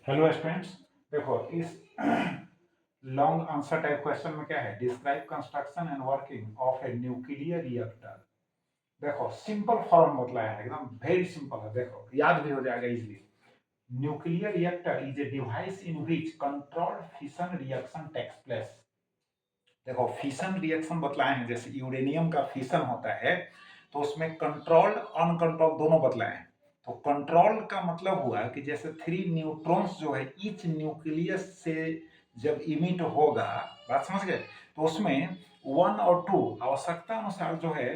Hello students, देखो इस long answer type question में क्या है, describe construction and working of a nuclear reactor. देखो सिंपल फॉर्म बतलाया है, एकदम वेरी सिंपल है, देखो याद भी हो जाएगा easily. Nuclear reactor is a device in which controlled fission reaction takes place. देखो फिशन रिएक्शन बतलाए हैं, जैसे यूरेनियम का फिशन होता है तो उसमें कंट्रोल्ड अनकंट्रोल्ड दोनों बतलाए हैं। तो कंट्रोल का मतलब हुआ कि जैसे 3 न्यूट्रॉन्स जो है ईच न्यूक्लियस से जब इमिट होगा, बात समझ गए, तो उसमें 1 और 2 आवश्यकता अनुसार जो है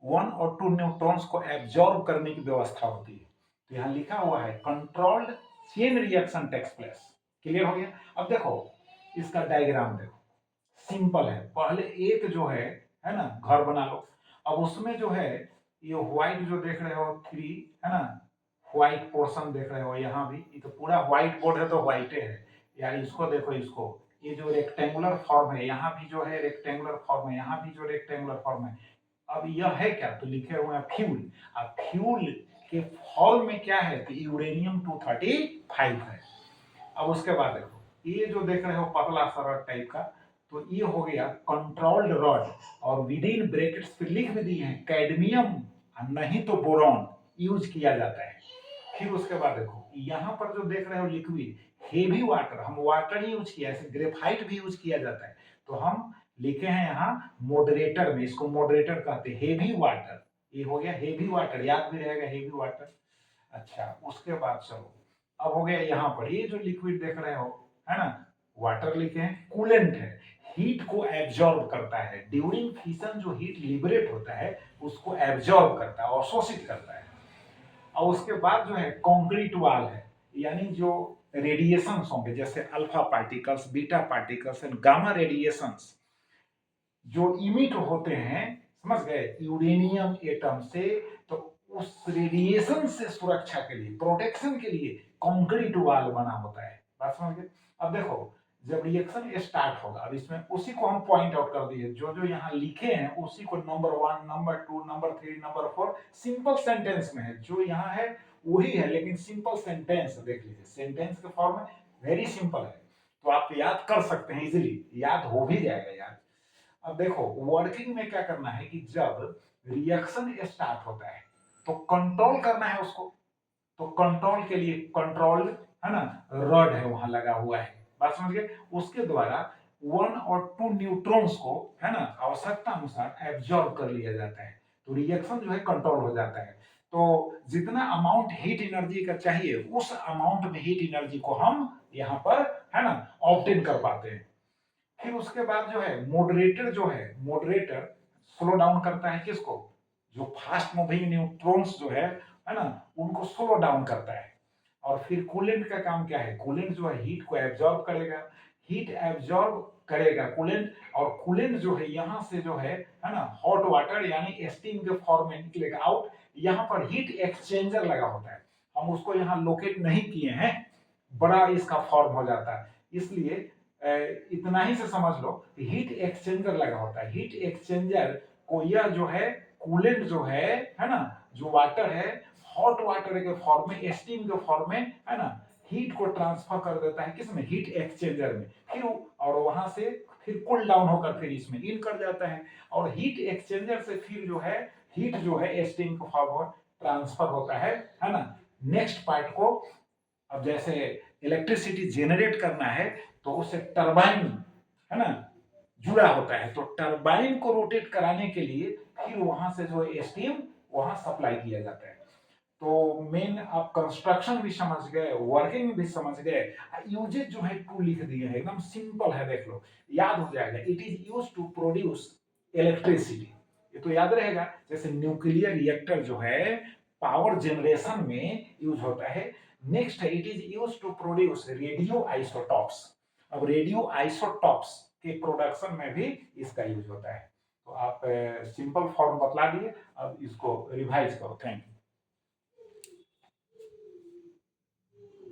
1 और 2 न्यूट्रॉन्स को एब्जॉर्ब करने की व्यवस्था होती है। तो यहाँ लिखा हुआ है controlled chain reaction takes place. Clear हो गया? अब देखो इसका डायग्राम देखो, सिंपल है। पहले एक जो है ना, घर बना लो। अब उसमें जो है ये व्हाइट जो देख रहे हो 3, है ना, व्हाइट पोर्शन देख रहे हो, यहाँ भी ये तो पूरा व्हाइट बोर्ड है तो व्हाइट है यार। इसको देखो, इसको ये जो रेक्टेंगुलर फॉर्म है, यहाँ भी जो है रेक्टेंगुलर फॉर्म है, यहाँ भी जो रेक्टेंगुलर फॉर्म है। अब यह है क्या, तो लिखे हुए हैं फ्यूल। अब फ्यूल के फॉर्म में क्या है, तो यूरेनियम 235 है। अब उसके बाद देखो ये जो देख रहे हो पतला सा रॉड टाइप का, तो ये हो गया कंट्रोल्ड रॉड। और विद इन ब्रैकेट्स पे लिख भी दिए हैं कैडमियम नहीं तो बोरॉन यूज किया जाता है। फिर उसके बाद देखो यहाँ पर जो देख रहे हो लिक्विड हेवी वाटर, हम वाटर ही यूज किया है, ग्रेफाइट भी यूज किया जाता है। तो हम लिखे हैं यहाँ मॉडरेटर में, इसको मॉडरेटर कहते हैं, हेवी वाटर। ये हो गया हेवी वाटर, याद भी रहेगा हेवी वाटर। अच्छा उसके बाद चलो, अब हो गया यहाँ पर ये जो लिक्विड देख रहे हो, है ना, वाटर लिखे हैं, कूलेंट है, हीट को एब्जॉर्ब करता है। ड्यूरिंग फिशन जो हीट लिबरेट होता है उसको एब्जॉर्ब करता है, अवशोषित करता है। और उसके बाद जो है कंक्रीट वॉल है, यानी जो रेडिएशंस होंगे जैसे alpha particles, beta particles and gamma radiations जो इमिट होते हैं, समझ गए, यूरेनियम एटम से, तो उस रेडिएशन से सुरक्षा के लिए, प्रोटेक्शन के लिए कंक्रीट वॉल बना होता है। बात समझ गए? अब देखो जब रिएक्शन स्टार्ट होगा, अब इसमें उसी को हम पॉइंट आउट कर दिए, जो जो यहाँ लिखे हैं उसी को number 1, number 2, number 3, number 4 simple sentence में है। जो यहाँ है वही है, लेकिन सिंपल सेंटेंस देख लीजिए, सेंटेंस के फॉर्म में वेरी सिंपल है, तो आप याद कर सकते हैं, इजिली याद हो भी जाएगा यार। अब देखो वर्किंग में क्या करना है कि जब रिएक्शन स्टार्ट होता है तो कंट्रोल करना है उसको। तो कंट्रोल के लिए कंट्रोल, है ना, रॉड है वहां लगा हुआ है, बात समझ गए। उसके द्वारा 1 और 2 न्यूट्रॉन्स को, है ना, आवश्यकता अनुसार एब्जॉर्ब कर लिया जाता है। तो रिएक्शन जो है कंट्रोल हो जाता है। तो जितना अमाउंट हीट एनर्जी का चाहिए उस अमाउंट में हीट एनर्जी को हम यहाँ पर, है ना, ऑब्टेन कर पाते हैं। फिर उसके बाद जो है मॉडरेटर, जो है मॉडरेटर स्लो डाउन करता है किसको, जो फास्ट मूविंग न्यूट्रॉन्स जो है ना, उनको स्लो डाउन करता है। और फिर कूलेंट का काम क्या है, कूलेंट जो है हीट को एब्जॉर्ब करेगा, हीट एब्जॉर्ब करेगा कूलेंट। और कूलेंट जो है यहाँ से जो है ना, हॉट वाटर यानी स्टीम के फॉर्म में निकलेगा आउट। यहाँ पर हीट एक्सचेंजर लगा होता है, हम उसको यहाँ लोकेट नहीं किए हैं, बड़ा इसका फॉर्म हो जाता है, इसलिए इतना ही से समझ लो हीट एक्सचेंजर लगा होता है। हीट एक्सचेंजर को यह जो है कूलेंट जो है ना, जो वाटर है हॉट वाटर के फॉर्म में, स्टीम के फॉर्म में, है ना, हीट को ट्रांसफर कर देता है किसमें, हीट एक्सचेंजर में। फिर और वहां से फिर कूल डाउन होकर फिर इसमें इन कर जाता है। और हीट एक्सचेंजर से फिर जो है हीट जो है स्टीम के फॉर्म में ट्रांसफर होता है ना, नेक्स्ट पार्ट को। अब जैसे इलेक्ट्रिसिटी जेनरेट करना है तो उससे टरबाइन, है ना, जुड़ा होता है, तो टरबाइन को रोटेट कराने के लिए फिर वहां से जो स्टीम वहां सप्लाई किया जाता है। तो मेन आप कंस्ट्रक्शन भी समझ गए, वर्किंग भी समझ गए, यूजेज जो है टू लिख दिए हैं, एकदम सिंपल है, देख लो याद हो जाएगा। It is use to produce electricity, ये तो याद रहेगा। जैसे न्यूक्लियर रिएक्टर जो है पावर जनरेशन में यूज होता है। नेक्स्ट है it is use to produce radio isotopes. अब रेडियो आइसोटॉप्स के प्रोडक्शन में भी इसका यूज होता है। तो आप सिंपल फॉर्म बतला दिए, अब इसको रिवाइज करो। Thank you.